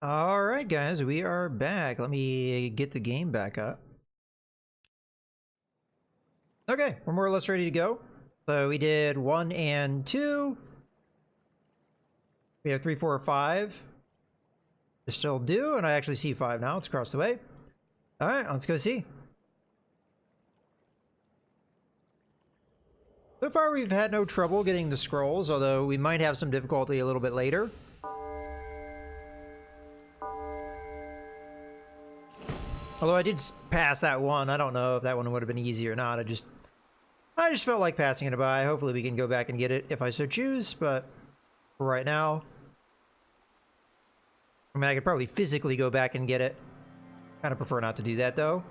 Alright guys, we are back. Let me get the game back up. Okay, we're more or less ready to go. So we did 1 and 2. We have 3, 4, 5. To still do, and I actually see 5 now. It's across the way. Alright, let's go see. So far we've had no trouble getting the scrolls, although we might have some difficulty a little bit later. Although I did pass that one. I don't know if that one would have been easy or not. I just felt like passing it by. Hopefully we can go back and get it if I so choose, but for right now, I mean, I could probably physically go back and get it. Kind of prefer not to do that though.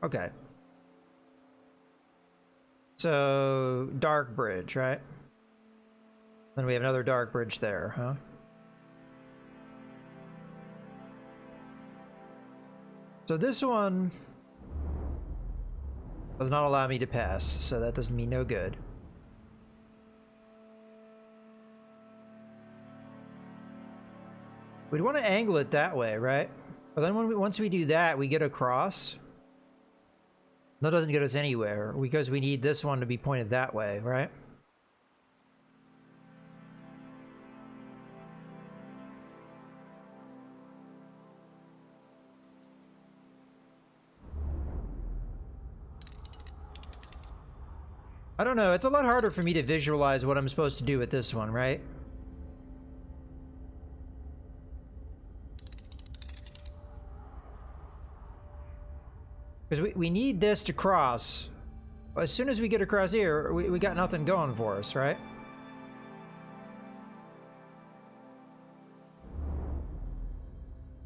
Okay. So, dark bridge, right? Then we have another dark bridge there, huh? So this one does not allow me to pass, so that doesn't mean no good. We'd want to angle it that way, right? But then once we do that, we get across. That doesn't get us anywhere, because we need this one to be pointed that way, right? I don't know, it's a lot harder for me to visualize what I'm supposed to do with this one, right? Because we need this to cross. As soon as we get across here, we got nothing going for us, right?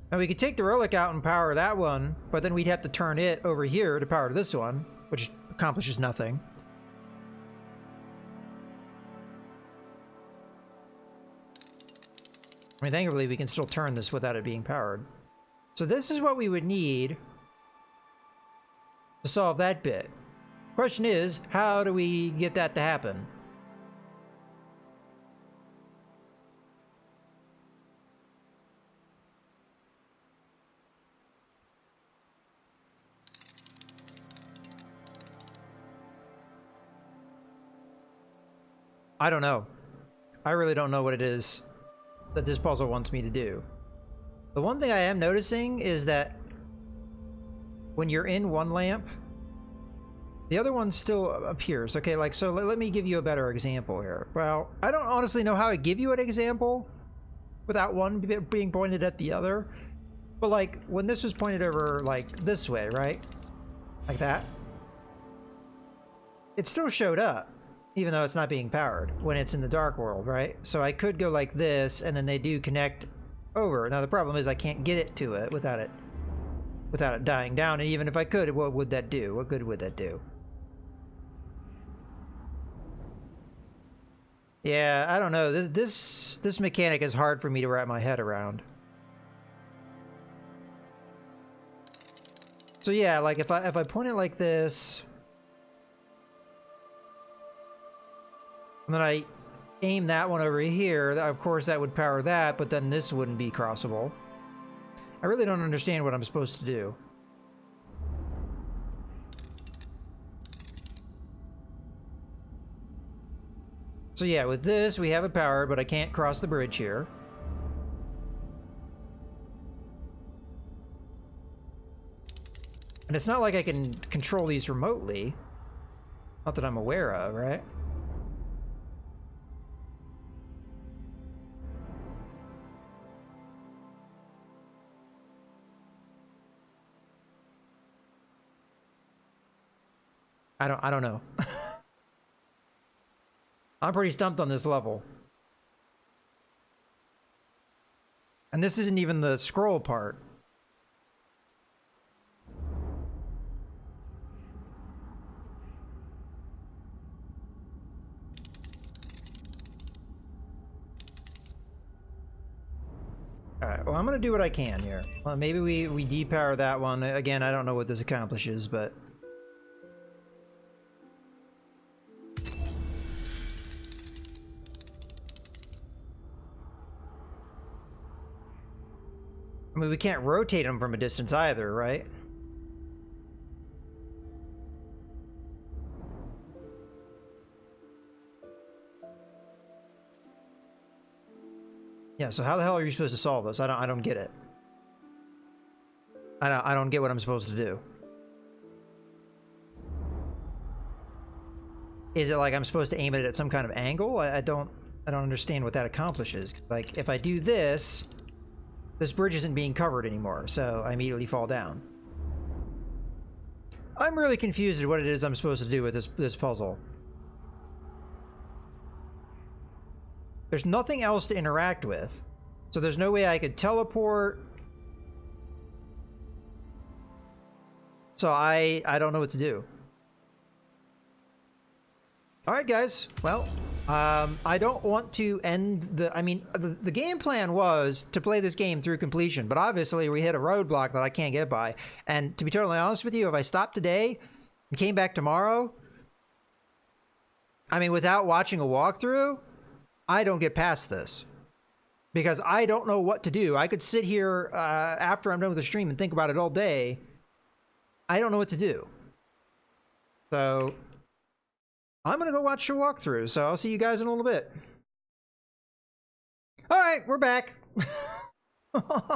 And we could take the relic out and power that one, but then we'd have to turn it over here to power this one, which accomplishes nothing. I mean, thankfully we can still turn this without it being powered. So this is what we would need to solve that bit. Question is, how do we get that to happen? I don't know. I really don't know what it is that this puzzle wants me to do. The one thing I am noticing is that when you're in one lamp, the other one still appears. Okay, like, so let me give you a better example here. Well, I don't honestly know how to give you an example without one being pointed at the other. But like, when this was pointed over like this way, right? Like that. It still showed up, even though it's not being powered when it's in the dark world, right? So I could go like this, and then they do connect over. Now the problem is I can't get it to it without it dying down, and even if I could, what would that do? What good would that do? Yeah, I don't know. This mechanic is hard for me to wrap my head around. So yeah, like if I point it like this, and then I aim that one over here, of course that would power that, but then this wouldn't be crossable. I really don't understand what I'm supposed to do. So yeah, with this, we have it powered, but I can't cross the bridge here. And it's not like I can control these remotely. Not that I'm aware of, right? I don't know. I'm pretty stumped on this level. And this isn't even the scroll part. Alright, well I'm gonna do what I can here. Well, maybe we depower that one. Again, I don't know what this accomplishes, but... I mean, we can't rotate them from a distance either, right? Yeah, so how the hell are you supposed to solve this? I don't get it. I don't get what I'm supposed to do. Is it like I'm supposed to aim it at some kind of angle? I don't understand what that accomplishes. Like, if I do this, this bridge isn't being covered anymore, so I immediately fall down. I'm really confused at what it is I'm supposed to do with this puzzle. There's nothing else to interact with, so there's no way I could teleport. So I don't know what to do. Alright guys, well, I don't want to end the... I mean, the game plan was to play this game through completion, but obviously we hit a roadblock that I can't get by. And to be totally honest with you, if I stopped today and came back tomorrow, I mean, without watching a walkthrough, I don't get past this. Because I don't know what to do. I could sit here after I'm done with the stream and think about it all day. I don't know what to do. So... I'm gonna go watch your walkthrough, so I'll see you guys in a little bit. Alright, we're back.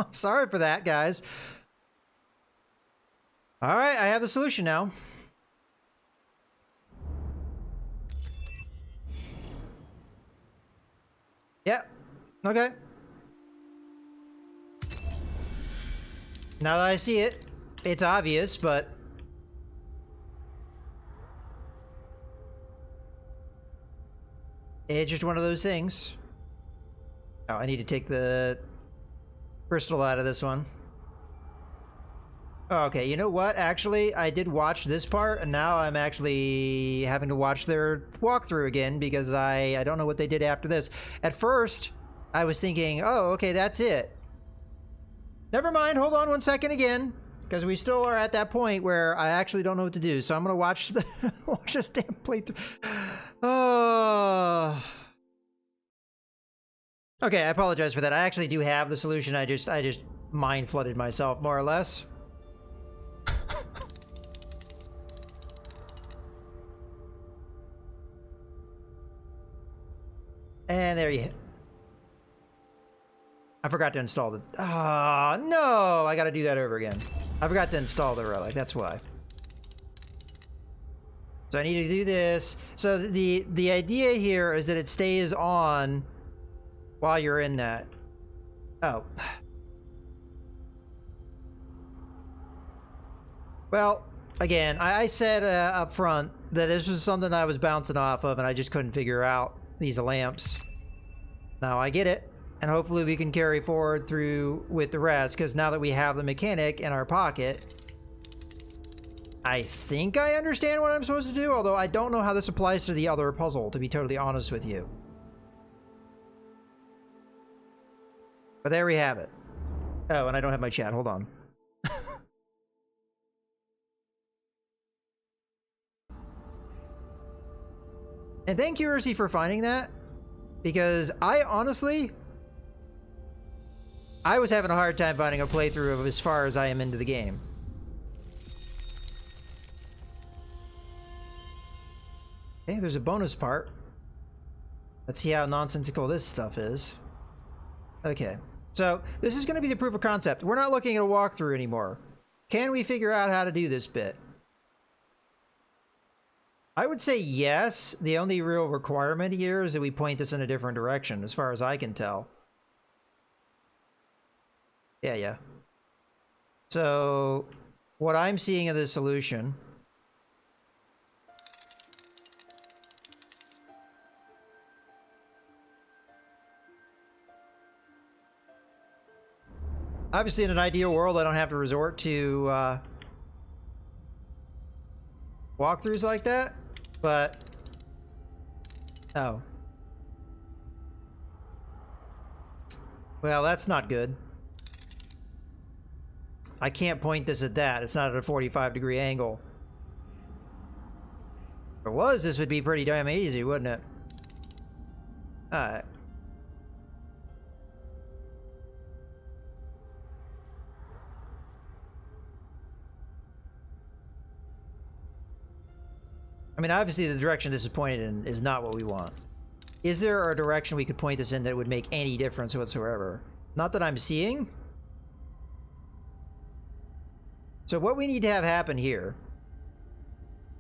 Sorry for that, guys. Alright, I have the solution now. Yep. Okay. Now that I see it, it's obvious, but... it's just one of those things. Oh, I need to take the crystal out of this one. Oh, okay, you know what? Actually, I did watch this part, and now I'm actually having to watch their walkthrough again because I don't know what they did after this. At first, I was thinking, oh, okay, that's it. Never mind, hold on one second again, because we still are at that point where I actually don't know what to do. So I'm gonna watch the watch this damn playthrough. Oh. Okay, I apologize for that. I actually do have the solution. I just mind flooded myself more or less. And there you hit. I forgot to install the... ah, no! I gotta do that over again. I forgot to install the relic, that's why. So I need to do this. So the idea here is that it stays on while you're in that. Oh. Well, again, I said up front that this was something I was bouncing off of and I just couldn't figure out these lamps. Now I get it. And hopefully we can carry forward through with the rest, because now that we have the mechanic in our pocket, I think I understand what I'm supposed to do, although I don't know how this applies to the other puzzle, to be totally honest with you. But there we have it. Oh, and I don't have my chat. Hold on. And thank you, Ursi, for finding that, because I honestly... I was having a hard time finding a playthrough of as far as I am into the game. Okay, there's a bonus part. Let's see how nonsensical this stuff is. Okay, so this is going to be the proof of concept. We're not looking at a walkthrough anymore. Can we figure out how to do this bit? I would say yes. The only real requirement here is that we point this in a different direction, as far as I can tell. Yeah. So, what I'm seeing of the solution... obviously, in an ideal world, I don't have to resort to walkthroughs like that, but... oh. Well, that's not good. I can't point this at that. It's not at a 45-degree angle. If it was, this would be pretty damn easy, wouldn't it? Alright. I mean, obviously the direction this is pointed in is not what we want. Is there a direction we could point this in that would make any difference whatsoever? Not that I'm seeing. So what we need to have happen here...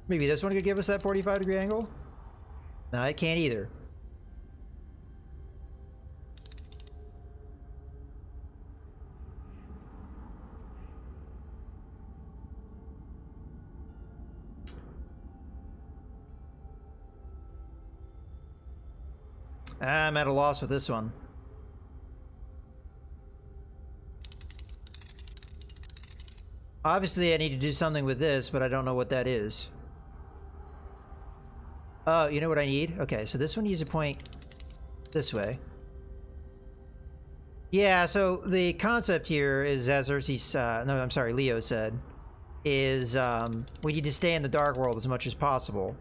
Maybe this one could give us that 45-degree angle? No, it can't either. I'm at a loss with this one. Obviously, I need to do something with this, but I don't know what that is. Oh, you know what I need? Okay, so this one needs to point this way. Yeah, so the concept here is, as Leo said, is we need to stay in the dark world as much as possible.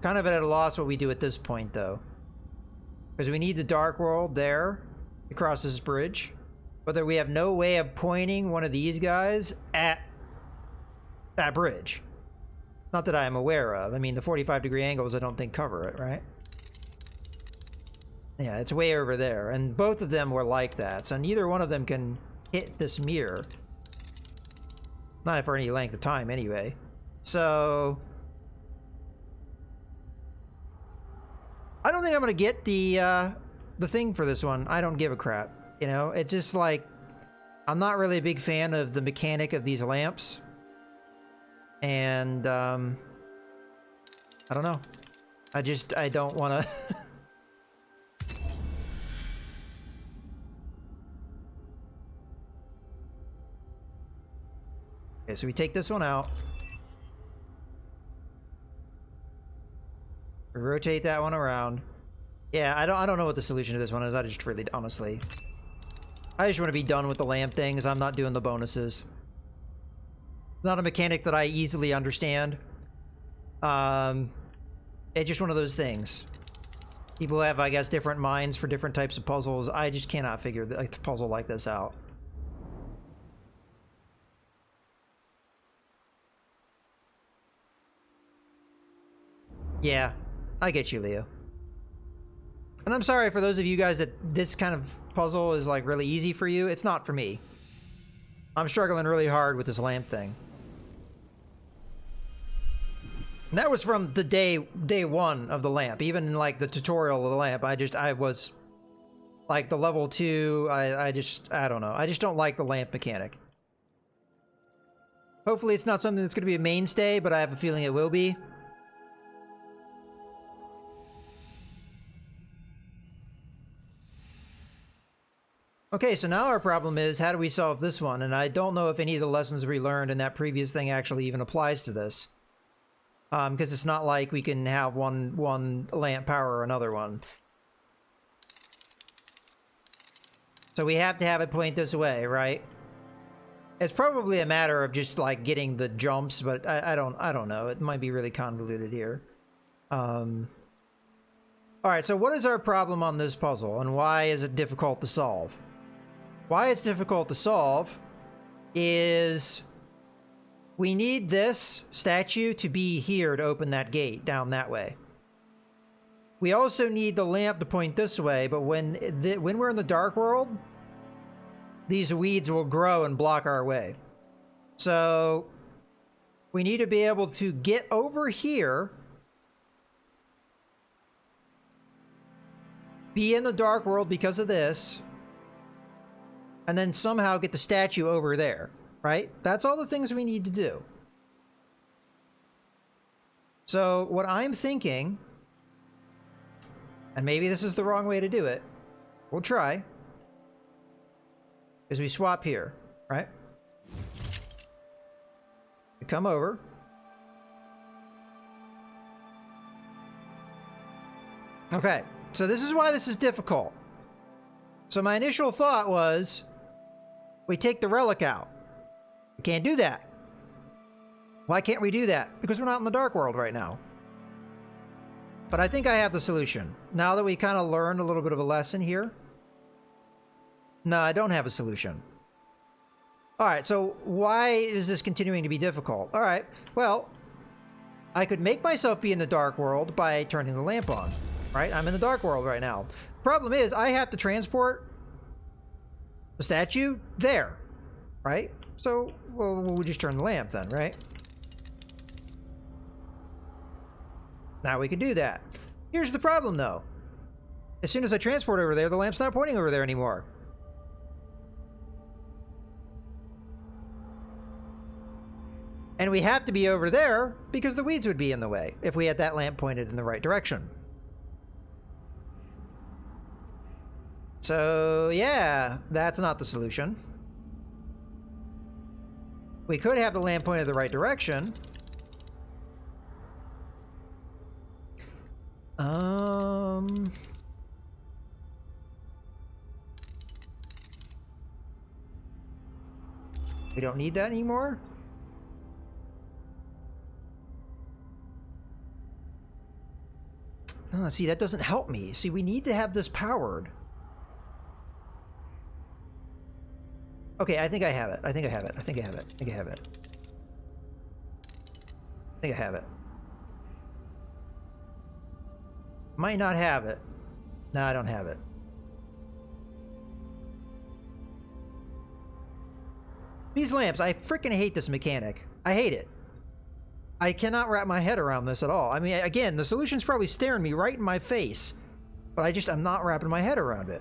Kind of at a loss what we do at this point, though. Because we need the dark world there to cross this bridge. But we have no way of pointing one of these guys at that bridge. Not that I am aware of. I mean, the 45-degree angles I don't think cover it, right? Yeah, it's way over there. And both of them were like that. So neither one of them can hit this mirror. Not for any length of time, anyway. So... I don't think I'm gonna get the thing for this one. I don't give a crap. You know, it's just like, I'm not really a big fan of the mechanic of these lamps. And, I don't know. I don't want to... Okay, so we take this one out. Rotate that one around. Yeah, I don't know what the solution to this one is. I just really, honestly, I just want to be done with the lamp things. I'm not doing the bonuses. It's not a mechanic that I easily understand. It's just one of those things. People have, I guess, different minds for different types of puzzles. I just cannot figure a puzzle like this out. Yeah. I get you, Leo. And I'm sorry for those of you guys that this kind of puzzle is like really easy for you. It's not for me. I'm struggling really hard with this lamp thing. And that was from the day one of the lamp. Even in like the tutorial of the lamp, I was like the level 2. I don't know. I just don't like the lamp mechanic. Hopefully it's not something that's going to be a mainstay, but I have a feeling it will be. Okay, so now our problem is, how do we solve this one? And I don't know if any of the lessons we learned in that previous thing actually even applies to this. Because it's not like we can have one lamp power another one. So we have to have it point this way, right? It's probably a matter of just like getting the jumps, but I don't know. It might be really convoluted here. Alright, so what is our problem on this puzzle, and why is it difficult to solve? Why it's difficult to solve is we need this statue to be here to open that gate down that way. We also need the lamp to point this way, but when we're in the dark world, these weeds will grow and block our way. So we need to be able to get over here, be in the dark world because of this, and then somehow get the statue over there, right? That's all the things we need to do. So what I'm thinking, and maybe this is the wrong way to do it, we'll try, is we swap here, right? We come over. Okay, so this is why this is difficult. So my initial thought was, we take the relic out. We can't do that. Why can't we do that? Because we're not in the dark world right now. But I think I have the solution. Now that we kind of learned a little bit of a lesson here. No, I don't have a solution. All right, so why is this continuing to be difficult? All right, well, I could make myself be in the dark world by turning the lamp on, right? I'm in the dark world right now. Problem is, I have to transport the statue there, right? So, well, we'll just turn the lamp then, right? Now we can do that. Here's the problem, though. As soon as I transport over there, the lamp's not pointing over there anymore. And we have to be over there because the weeds would be in the way if we had that lamp pointed in the right direction. So, yeah, that's not the solution. We could have the lamp pointed the right direction. We don't need that anymore? Oh, see, that doesn't help me. See, we need to have this powered. Okay, I think I have it. I think I have it. I think I have it. I think I have it. I think I have it. Might not have it. No, I don't have it. These lamps, I freaking hate this mechanic. I hate it. I cannot wrap my head around this at all. I mean, again, the solution's probably staring me right in my face, but I'm not wrapping my head around it.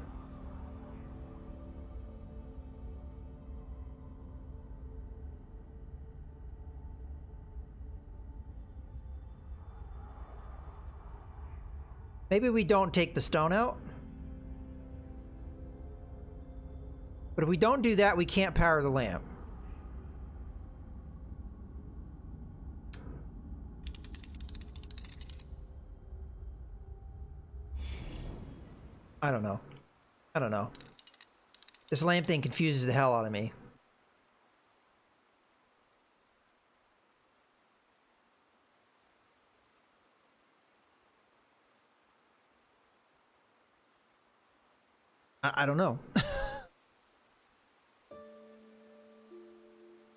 Maybe we don't take the stone out. But if we don't do that, we can't power the lamp. I don't know. I don't know. This lamp thing confuses the hell out of me. I don't know.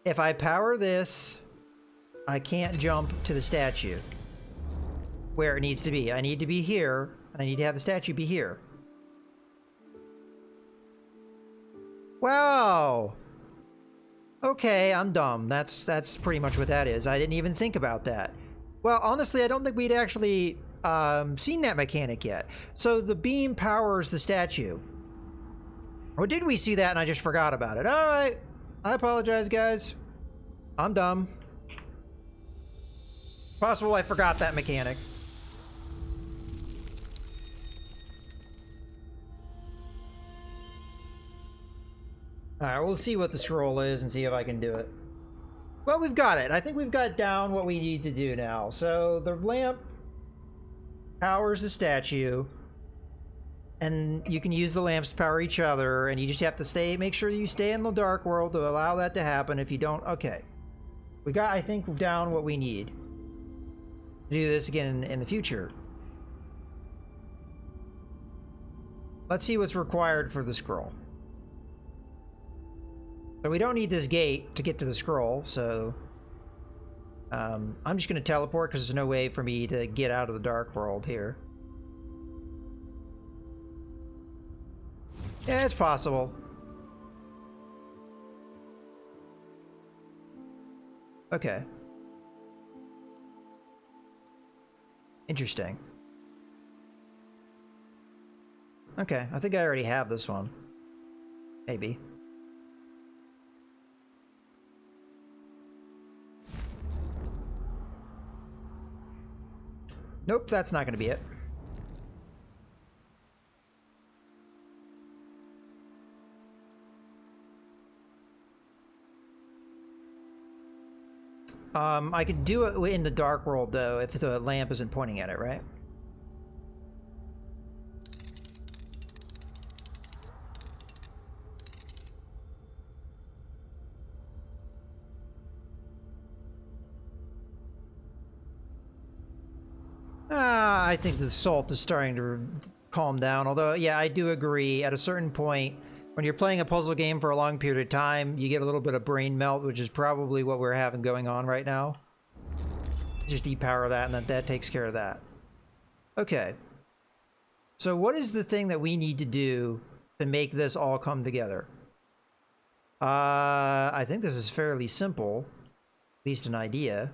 If I power this, I can't jump to the statue where it needs to be. I need to be here. I need to have the statue be here. Wow. Okay, I'm dumb. That's pretty much what that is. I didn't even think about that. Well, honestly, I don't think we'd actually seen that mechanic yet. So the beam powers the statue. Or did we see that and I just forgot about it? All right. I apologize, guys. I'm dumb. Possible I forgot that mechanic. Alright, we'll see what the scroll is and see if I can do it. Well, we've got it. I think we've got down what we need to do now. So the lamp powers the statue. And you can use the lamps to power each other, and you just have to make sure you stay in the dark world to allow that to happen. If you don't, okay. We got, I think, down what we need to do this again in the future. Let's see what's required for the scroll. So we don't need this gate to get to the scroll, so I'm just going to teleport because there's no way for me to get out of the dark world here. Yeah, it's possible. Okay. Interesting. Okay, I think I already have this one. Maybe. Nope, that's not going to be it. I could do it in the dark world, though, if the lamp isn't pointing at it, right? I think the salt is starting to calm down, although, yeah, I do agree. At a certain point, When you're playing a puzzle game for a long period of time, you get a little bit of brain melt, which is probably what we're having going on right now. Just depower that, and then that takes care of that. Okay. So what is the thing that we need to do to make this all come together? I think this is fairly simple. At least an idea.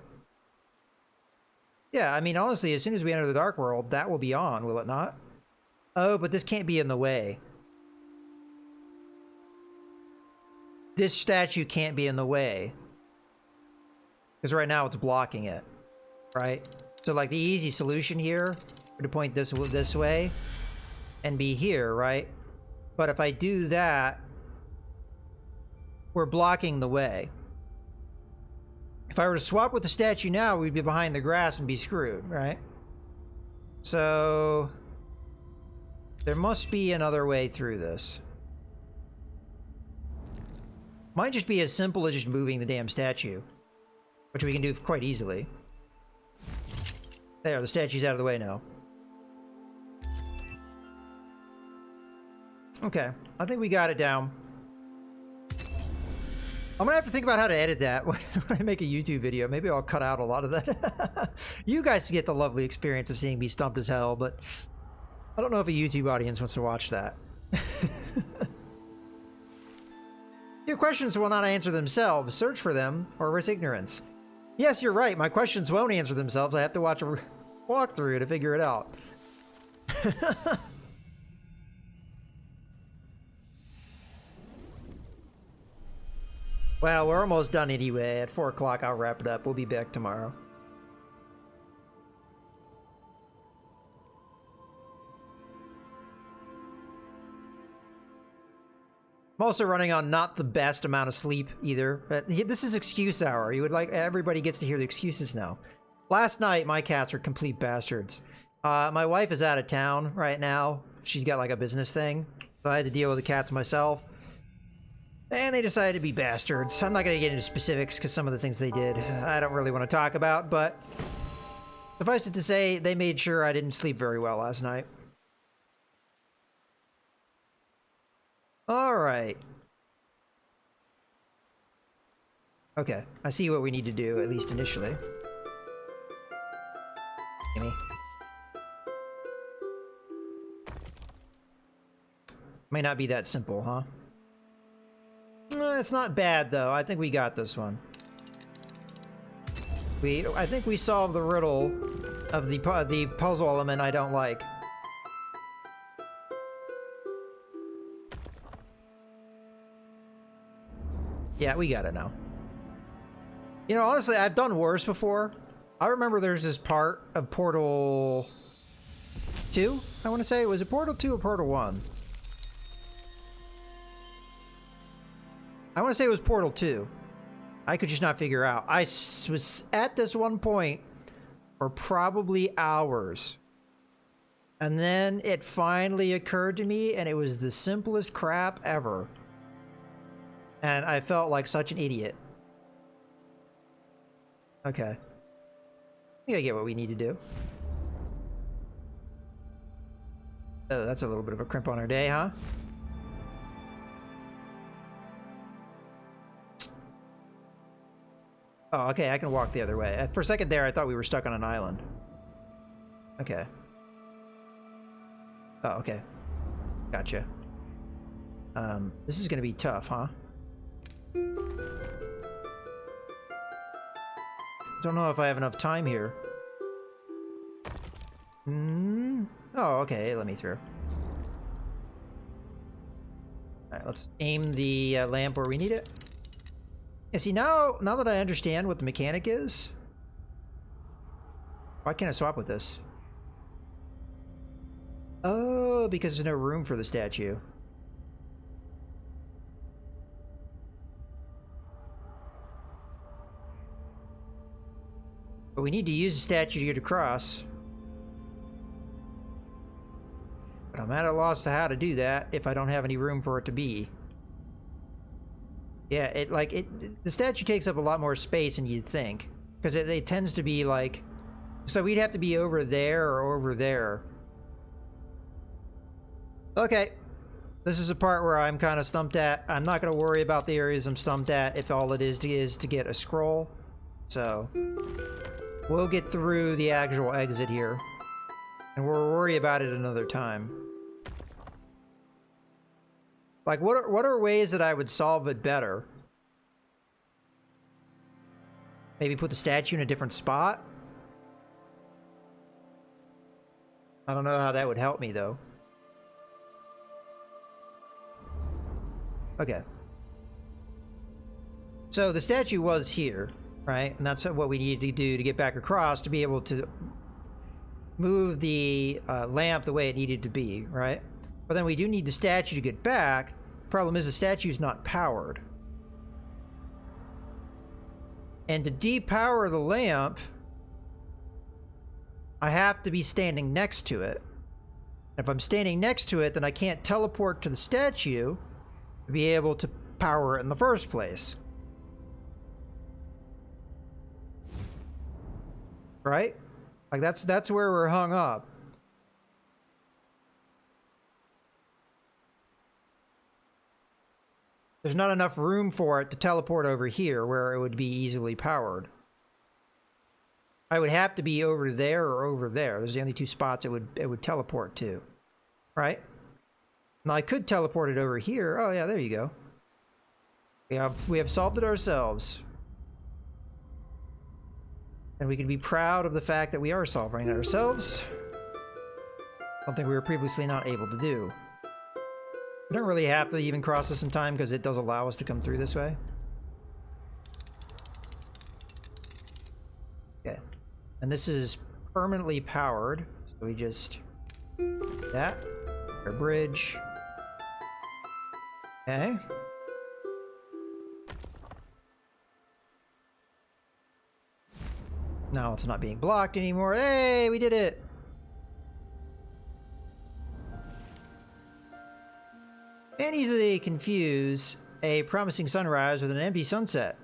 Yeah, I mean, honestly, as soon as we enter the Dark World, that will be on, will it not? Oh, but this can't be in the way. This statue can't be in the way. Because right now it's blocking it. Right? So, like, the easy solution here would to point this way and be here, right? But if I do that, we're blocking the way. If I were to swap with the statue now, we'd be behind the grass and be screwed, right? So there must be another way through this. Might just be as simple as just moving the damn statue, which we can do quite easily. There, the statue's out of the way now. Okay, I think we got it down. I'm gonna have to think about how to edit that when I make a YouTube video. Maybe I'll cut out a lot of that. You guys get the lovely experience of seeing me stumped as hell, but I don't know if a YouTube audience wants to watch that. Your questions will not answer themselves. Search for them or risk ignorance. Yes, you're right. My questions won't answer themselves. I have to watch a walkthrough to figure it out. Well, we're almost done anyway. At 4 o'clock, I'll wrap it up. We'll be back tomorrow. I'm also running on not the best amount of sleep either. But this is excuse hour. You would like everybody gets to hear the excuses now. Last night, my cats were complete bastards. My wife is out of town right now. She's got like a business thing, so I had to deal with the cats myself. And they decided to be bastards. I'm not going to get into specifics because some of the things they did I don't really want to talk about, but suffice it to say, they made sure I didn't sleep very well last night. Alright. Okay, I see what we need to do, at least initially. Gimme. May not be that simple, huh? It's not bad, though. I think we got this one. I think we solved the riddle of the puzzle element I don't like. Yeah, we got it now. You know, honestly, I've done worse before. I remember there's this part of Portal 2, I want to say. Was it Portal 2 or Portal 1? I want to say it was Portal 2. I could just not figure out. I was at this one point for probably hours. And then it finally occurred to me, and it was the simplest crap ever. And I felt like such an idiot. Okay. I think I get what we need to do. Oh, that's a little bit of a crimp on our day, huh? Oh, okay, I can walk the other way. For a second there, I thought we were stuck on an island. Okay. Oh, okay. Gotcha. This is gonna be tough, huh? Don't know if I have enough time here. Oh, okay, let me through. Alright, let's aim the lamp where we need it. Yeah, see, now that I understand what the mechanic is... Why can't I swap with this? Oh, because there's no room for the statue. But we need to use the statue to get across. But I'm at a loss to how to do that if I don't have any room for it to be. Yeah, the statue takes up a lot more space than you'd think. Because it tends to be like... So we'd have to be over there or over there. Okay. This is a part where I'm kind of stumped at. I'm not going to worry about the areas I'm stumped at if all it is to get a scroll. So we'll get through the actual exit here. And we'll worry about it another time. Like, what are ways that I would solve it better? Maybe put the statue in a different spot? I don't know how that would help me, though. Okay. So the statue was here, right? And that's what we needed to do to get back across to be able to move the lamp the way it needed to be, right? But then we do need the statue to get back. Problem is the statue's not powered. And to depower the lamp, I have to be standing next to it. If I'm standing next to it, then I can't teleport to the statue to be able to power it in the first place. Right? Like that's where we're hung up. There's not enough room for it to teleport over here where it would be easily powered. I would have to be over there or over there. Those are the only two spots it would teleport to. Right? Now I could teleport it over here. Oh yeah, there you go. We have solved it ourselves. And we can be proud of the fact that we are solving it ourselves. Something we were previously not able to do. We don't really have to even cross this in time because it does allow us to come through this way. Okay. And this is permanently powered. So we just... that. Our bridge. Okay. Now it's not being blocked anymore. Hey, we did it! Can't easily confuse a promising sunrise with an empty sunset.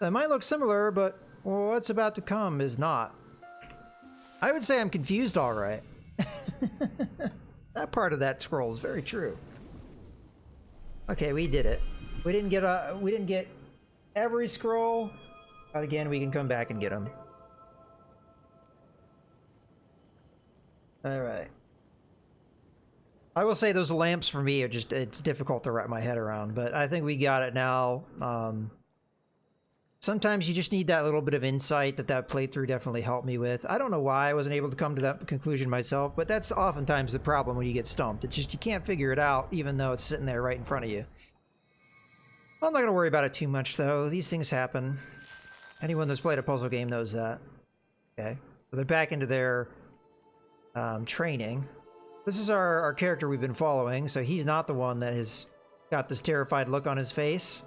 That might look similar, but what's about to come is not. I would say I'm confused all right. That part of that scroll is very true. Okay, we did it. We didn't get every scroll, but again, we can come back and get them. All right. I will say those lamps for me are just, it's difficult to wrap my head around, but I think we got it now. Sometimes you just need that little bit of insight that playthrough definitely helped me with. I don't know why I wasn't able to come to that conclusion myself, but that's oftentimes the problem when you get stumped. It's just you can't figure it out even though it's sitting there right in front of you. I'm not going to worry about it too much though. These things happen. Anyone that's played a puzzle game knows that. Okay. So they're back into their training. This is our character we've been following, so he's not the one that has got this terrified look on his face.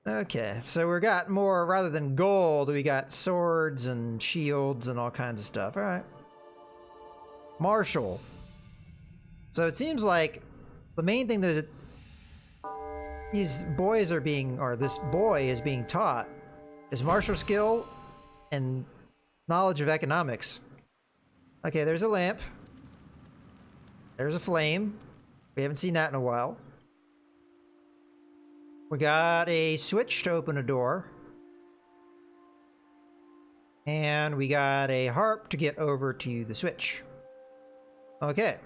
Okay, so we got more, rather than gold, we got swords and shields and all kinds of stuff. Alright. Martial. So it seems like the main thing that these boys are being, or this boy is being taught, is martial skill and knowledge of economics. Okay, there's a lamp. There's a flame. We haven't seen that in a while. We got a switch to open a door. And we got a harp to get over to the switch. Okay.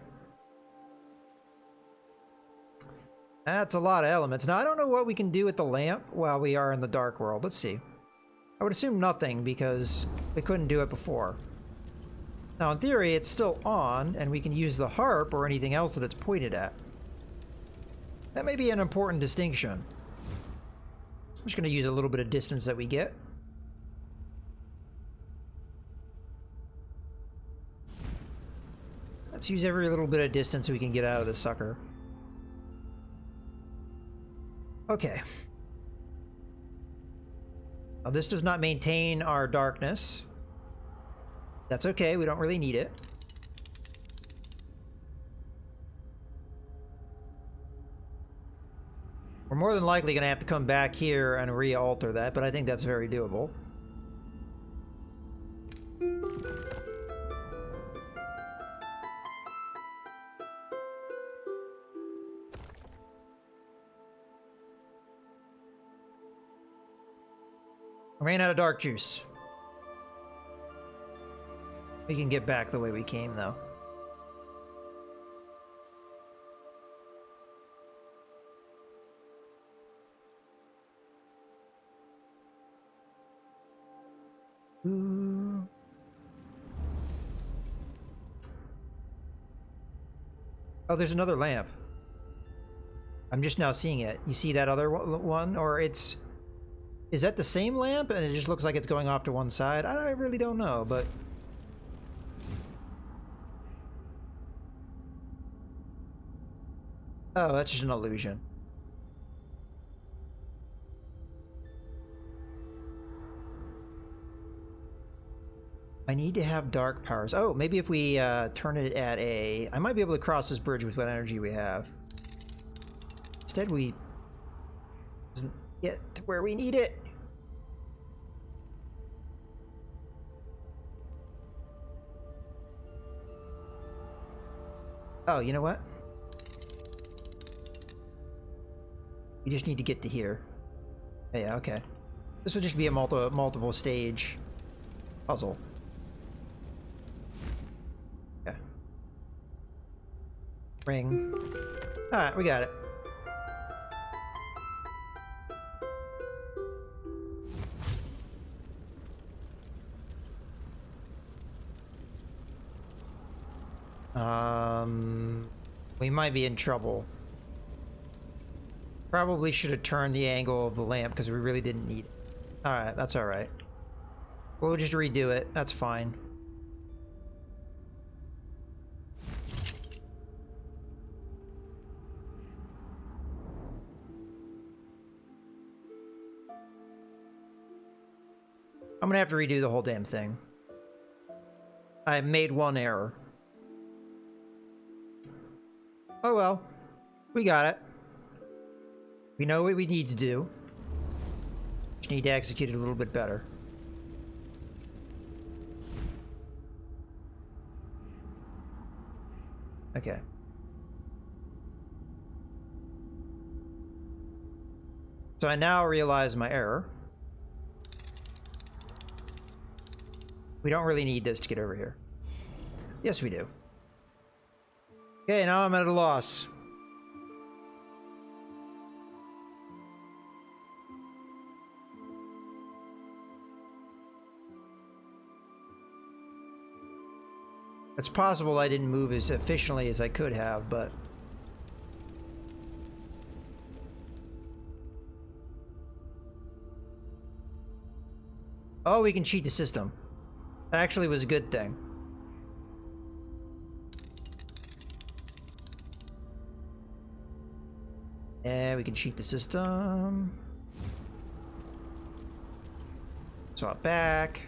That's a lot of elements. Now, I don't know what we can do with the lamp while we are in the dark world. Let's see. I would assume nothing because we couldn't do it before. Now, in theory, it's still on, and we can use the harp or anything else that it's pointed at. That may be an important distinction. I'm just going to use a little bit of distance that we get. Let's use every little bit of distance we can get out of this sucker. Okay. Now, this does not maintain our darkness. That's okay, we don't really need it. We're more than likely going to have to come back here and re-alter that, but I think that's very doable. I ran out of dark juice. We can get back the way we came, though. Ooh. Oh, there's another lamp. I'm just now seeing it. You see that other one? Or it's... Is that the same lamp? And it just looks like it's going off to one side? I really don't know, but... Oh, that's just an illusion. I need to have dark powers. Oh, maybe if we turn it at a... I might be able to cross this bridge with what energy we have. Instead, we... doesn't get to where we need it. Oh, you know what? You just need to get to here. Yeah, okay. This will just be a multiple stage puzzle. Okay. Ring. Alright, we got it. We might be in trouble. Probably should have turned the angle of the lamp because we really didn't need it. Alright, that's alright. We'll just redo it. That's fine. I'm gonna have to redo the whole damn thing. I made one error. Oh well. We got it. We know what we need to do. Just need to execute it a little bit better. Okay. So I now realize my error. We don't really need this to get over here. Yes, we do. Okay, now I'm at a loss. It's possible I didn't move as efficiently as I could have, but... Oh, we can cheat the system. That actually was a good thing. Yeah, we can cheat the system. Swap back.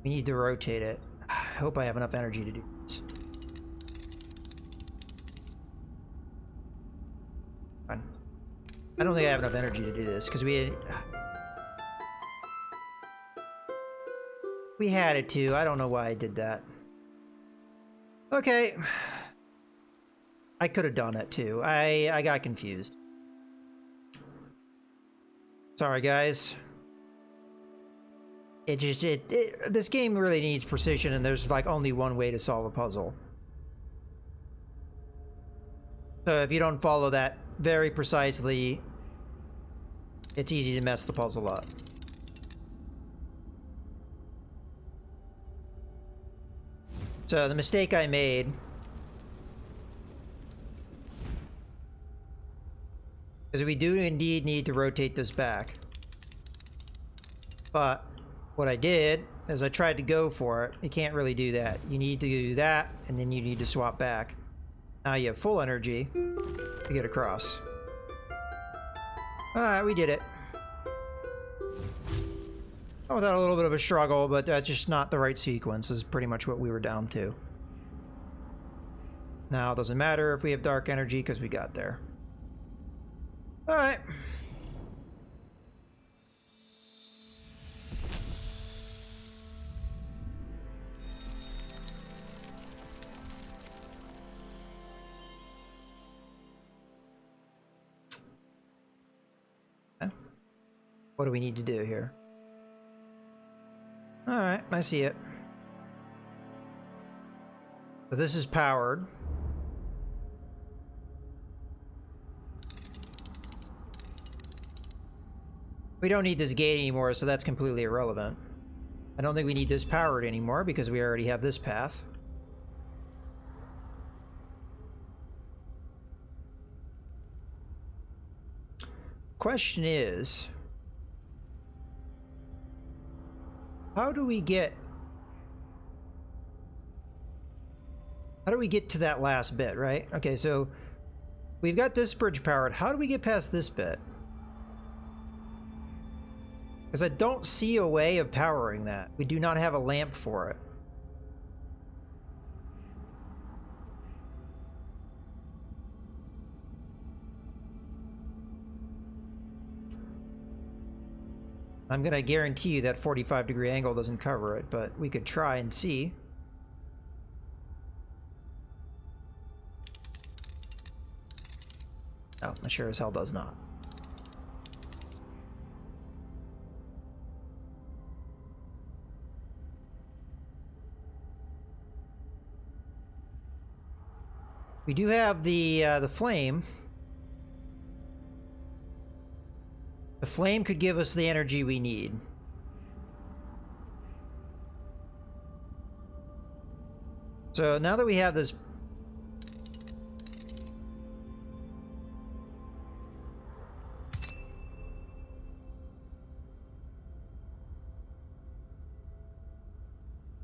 We need to rotate it. I hope I have enough energy to do this. Fine. I don't think I have enough energy to do this because we had it to. I don't know why I did that. Okay. I could have done it too. I got confused. Sorry, guys. This game really needs precision, and there's like only one way to solve a puzzle. So if you don't follow that very precisely, it's easy to mess the puzzle up. So the mistake I made is we do indeed need to rotate this back. But what I did is I tried to go for it. You can't really do that. You need to do that, and then you need to swap back. Now you have full energy to get across. Alright, we did it. Without a little bit of a struggle, but that's just not the right sequence, is pretty much what we were down to. Now, it doesn't matter if we have dark energy, because we got there. Alright. What do we need to do here? Alright, I see it. So this is powered. We don't need this gate anymore, so that's completely irrelevant. I don't think we need this powered anymore because we already have this path. Question is, how do we get to that last bit, right? Okay, so we've got this bridge powered. How do we get past this bit? Because I don't see a way of powering that. We do not have a lamp for it. I'm gonna guarantee you that 45-degree angle doesn't cover it, but we could try and see. Oh, it sure as hell does not. We do have the flame. The flame could give us the energy we need. So now that we have this...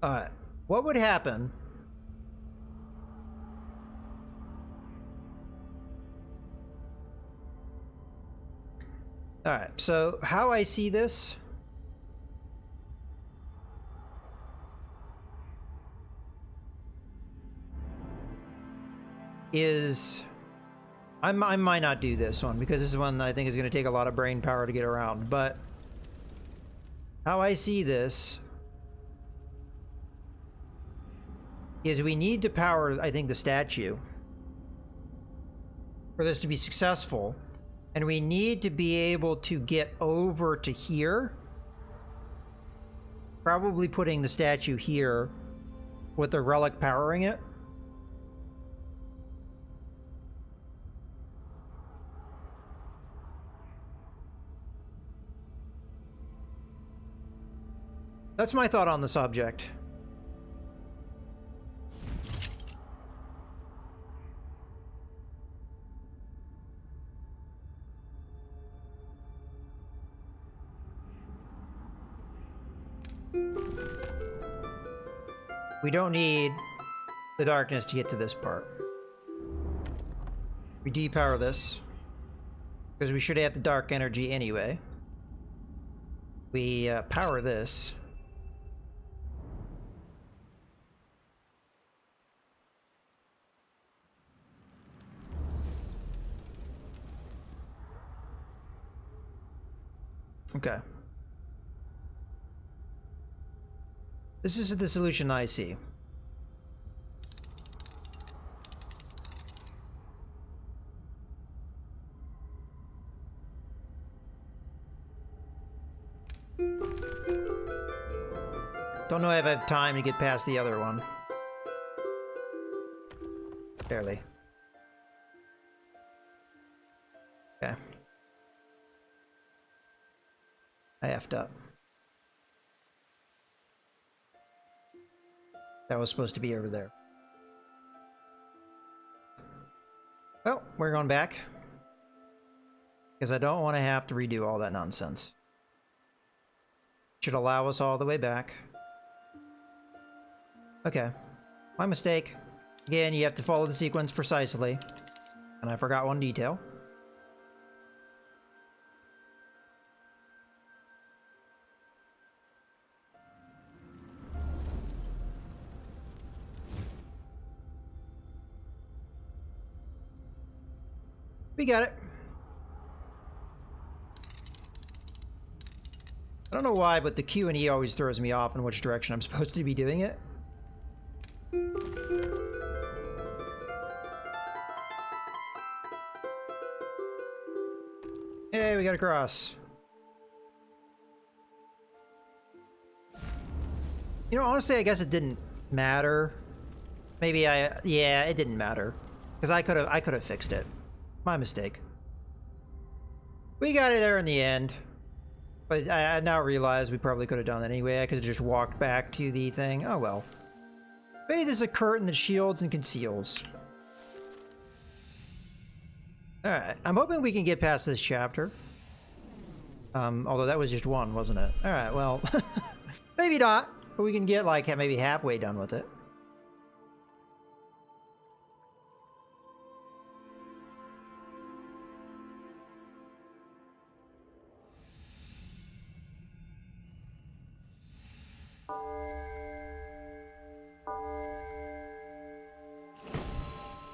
Alright, what would happen... Alright, so how I see this is I might not do this one because this is one I think is going to take a lot of brain power to get around, but how I see this is we need to power, I think, the statue for this to be successful. And we need to be able to get over to here. Probably putting the statue here with the relic powering it. That's my thought on the subject. We don't need the darkness to get to this part. We depower this because we should have the dark energy anyway. We power this. Okay. This is the solution I see. Don't know if I have time to get past the other one. Barely. Okay. I effed up. That was supposed to be over there. Well, we're going back. Because I don't want to have to redo all that nonsense. Should allow us all the way back. Okay. My mistake. Again, you have to follow the sequence precisely. And I forgot one detail. We got it. I don't know why, but the Q and E always throws me off in which direction I'm supposed to be doing it. Hey, we got across. You know, honestly, I guess it didn't matter. Maybe yeah, it didn't matter. Because I could have fixed it. My mistake. We got it there in the end. But I now realize we probably could have done that anyway. I could have just walked back to the thing. Oh well. Faith is a curtain that shields and conceals. Alright, I'm hoping we can get past this chapter. Although that was just one, wasn't it? Alright, well, maybe not. But we can get like maybe halfway done with it.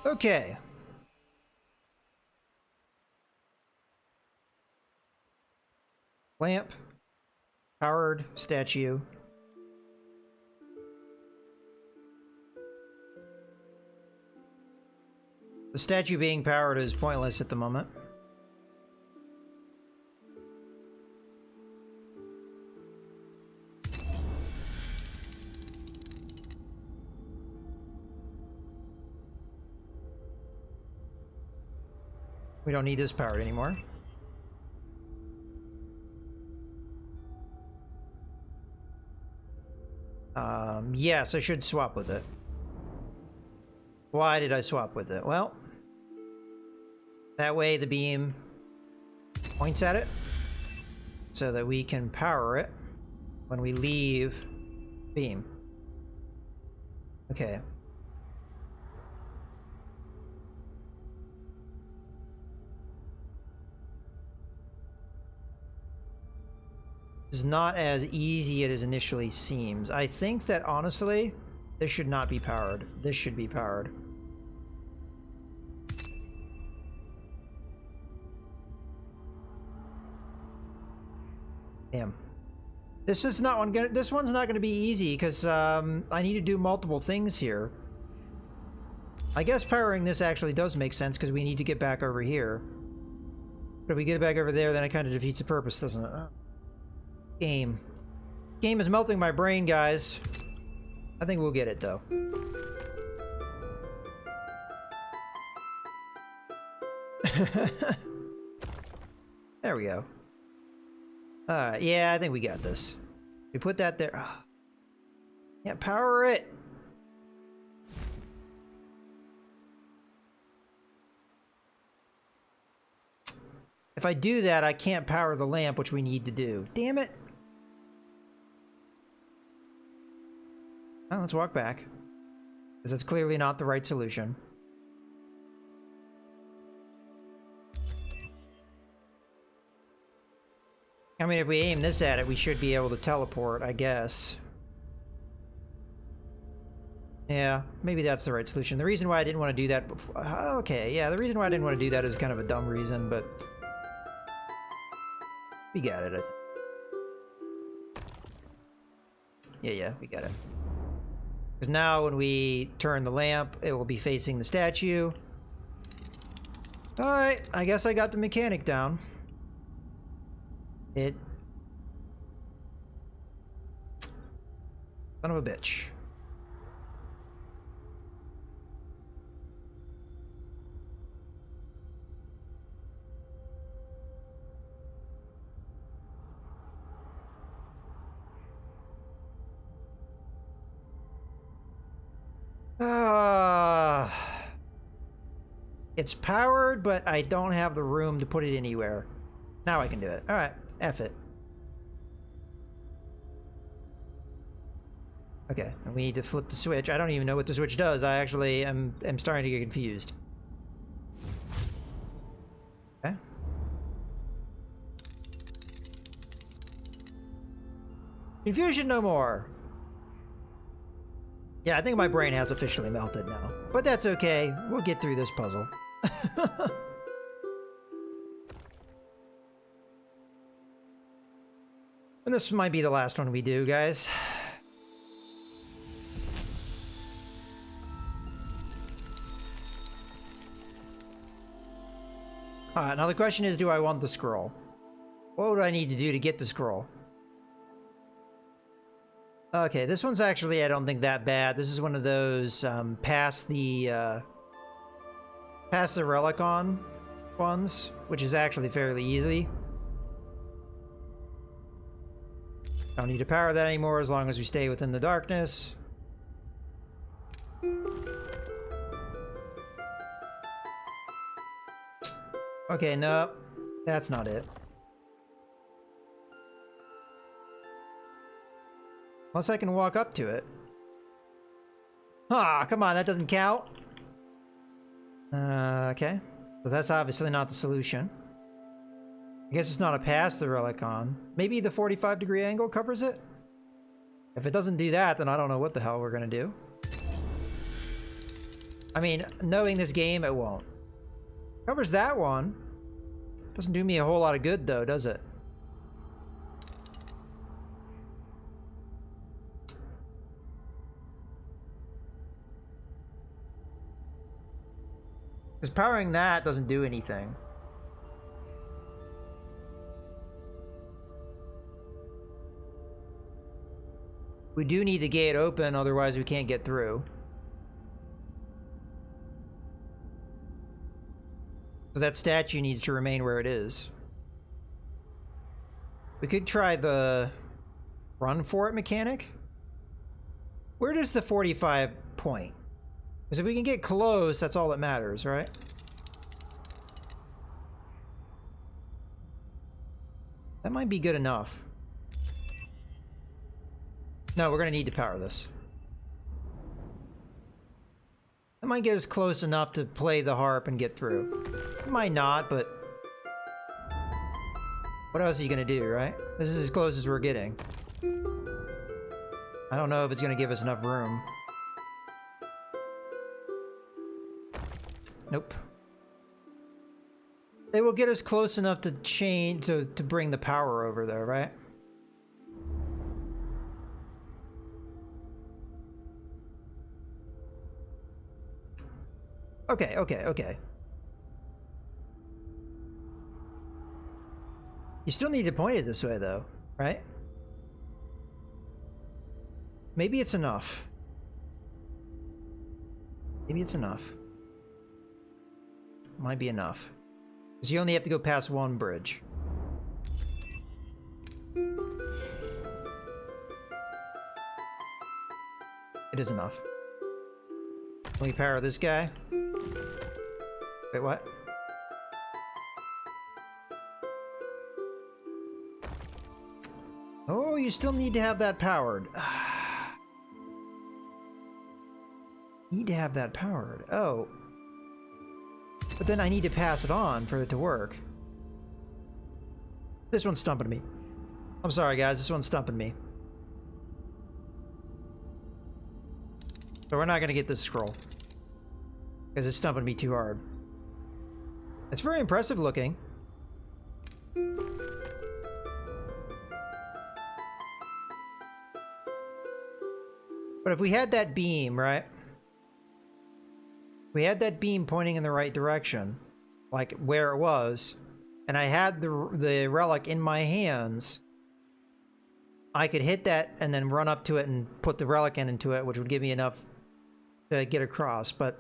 Okay. Lamp. Powered statue. The statue being powered is pointless at the moment. We don't need this powered anymore. Yes, I should swap with it. Why did I swap with it? Well, that way the beam points at it so that we can power it when we leave beam. Okay. It's not as easy as it initially seems. I think that honestly, this should not be powered. This should be powered. Damn. This is not one. This one's not going to be easy because I need to do multiple things here. I guess powering this actually does make sense because we need to get back over here. But if we get back over there, then it kind of defeats the purpose, doesn't it? Game. Game is melting my brain, guys. I think we'll get it, though. There we go. Alright, yeah, I think we got this. We put that there. Oh. Yeah, power it! If I do that, I can't power the lamp, which we need to do. Damn it! Well, let's walk back. Because that's clearly not the right solution. I mean, if we aim this at it, we should be able to teleport, I guess. Yeah, maybe that's the right solution. The reason why I didn't want to do that before... Okay, yeah, the reason why I didn't want to do that is kind of a dumb reason, but... We got it, I think. Yeah, we got it. Because now when we turn the lamp, it will be facing the statue. Alright, I guess I got the mechanic down. Son of a bitch. It's powered, but I don't have the room to put it anywhere. Now I can do it. Alright, F it. Okay, and we need to flip the switch. I don't even know what the switch does. I actually am starting to get confused. Okay. Confusion no more. Yeah, I think my brain has officially melted now. But that's okay. We'll get through this puzzle. And this might be the last one we do, guys. Alright, now the question is, do I want the scroll? What would I need to do to get the scroll? Okay, this one's actually, I don't think that bad. This is one of those past the relic on ones, which is actually fairly easy. Don't need to power that anymore as long as we stay within the darkness. Okay, no, that's not it. Unless I can walk up to it. Ah, come on, that doesn't count. Okay. So that's obviously not the solution. I guess it's not a past the relic on. Maybe the 45-degree angle covers it? If it doesn't do that, then I don't know what the hell we're gonna do. I mean, knowing this game, it won't. Covers that one. Doesn't do me a whole lot of good, though, does it? Because powering that doesn't do anything. We do need the gate open, otherwise we can't get through. So that statue needs to remain where it is. We could try the run for it mechanic. Where does the 45 point? Because if we can get close, that's all that matters, right? That might be good enough. No, we're going to need to power this. That might get us close enough to play the harp and get through. It might not, but... what else are you going to do, right? This is as close as we're getting. I don't know if it's going to give us enough room. Nope. It will get us close enough to change, to bring the power over there, right? Okay, okay, okay. You still need to point it this way, though, right? Maybe it's enough. Maybe it's enough. Might be enough. Because you only have to go past one bridge. It is enough. Can we power this guy? Wait, what? Oh, you still need to have that powered. Need to have that powered. Oh. But then I need to pass it on for it to work. This one's stumping me. I'm sorry, guys. This one's stumping me. So we're not going to get this scroll. Because it's stumping me too hard. It's very impressive looking. But if we had that beam, right? We had that beam pointing in the right direction, like where it was, and I had the relic in my hands, I could hit that and then run up to it and put the relic into it, which would give me enough to get across, but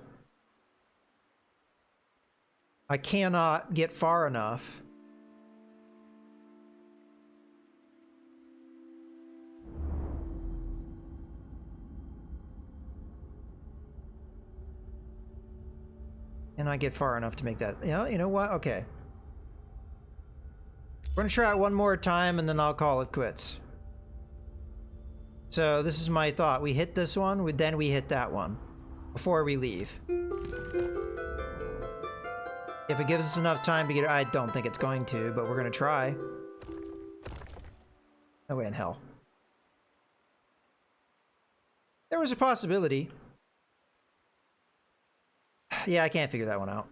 I cannot get far enough. And I get far enough to make that. You know what? Okay. We're gonna try it one more time and then I'll call it quits. So this is my thought. We hit this one, then we hit that one before we leave. If it gives us enough time to get, I don't think it's going to, but we're gonna try. No way in hell. There was a possibility. Yeah, I can't figure that one out.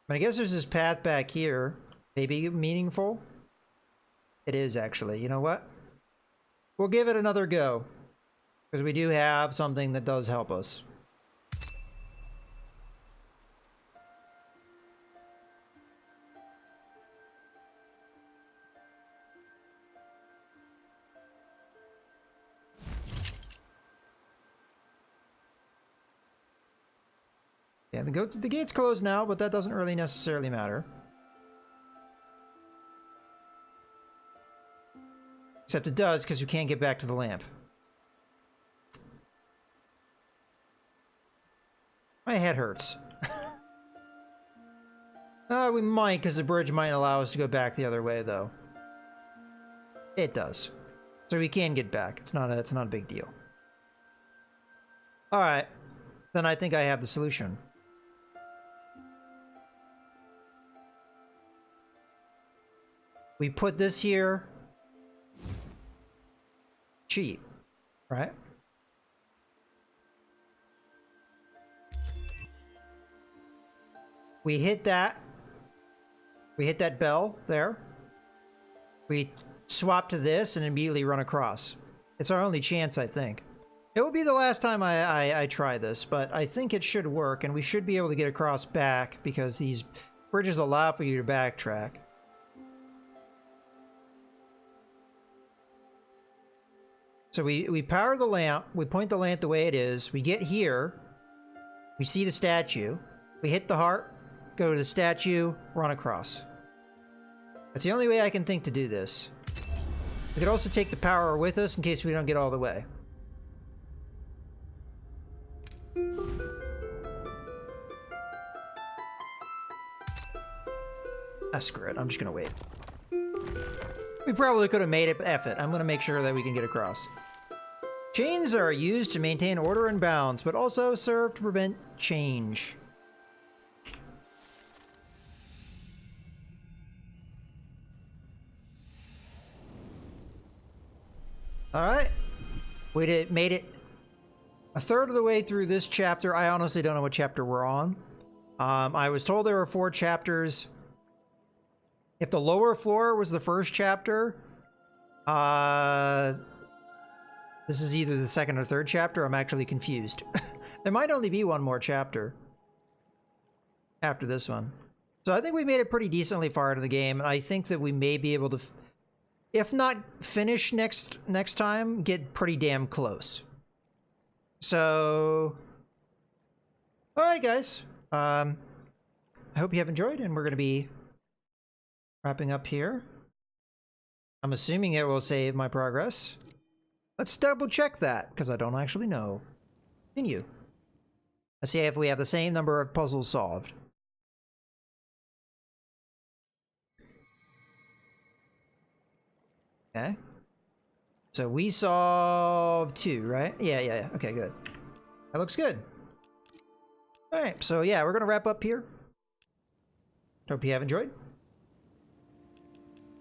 But I guess there's this path back here. Maybe meaningful? It is, actually. You know what? We'll give it another go. Because we do have something that does help us. Yeah, the gate's closed now, but that doesn't really necessarily matter. Except it does, because we can't get back to the lamp. My head hurts. We might, because the bridge might allow us to go back the other way, though. It does. So we can get back. It's not a big deal. Alright. Then I think I have the solution. We put this here. Cheat. Right? We hit that. We hit that bell there. We swap to this and immediately run across. It's our only chance, I think. It will be the last time I try this, but I think it should work, and we should be able to get across back because these bridges allow for you to backtrack. So we power the lamp, we point the lamp the way it is, we get here, we see the statue, we hit the heart, go to the statue, run across. That's the only way I can think to do this. We could also take the power with us in case we don't get all the way. Ah, screw it. I'm just gonna wait. We probably could have made it, but F it. I'm gonna make sure that we can get across. Chains are used to maintain order and balance, but also serve to prevent change. Alright. We made it a third of the way through this chapter. I honestly don't know what chapter we're on. I was told there were 4 chapters. If the lower floor was the first chapter, this is either the second or third chapter. I'm actually confused. There might only be one more chapter after this one. So I think we made it pretty decently far into the game, and I think that we may be able to, if not finish next time, get pretty damn close. So, all right, guys. I hope you have enjoyed, and we're going to be wrapping up here. I'm assuming it will save my progress. Let's double check that, because I don't actually know. Continue. Let's see if we have the same number of puzzles solved. Okay. So we solved 2, right? Yeah. Okay, good. That looks good. Alright, so yeah, we're going to wrap up here. Hope you have enjoyed.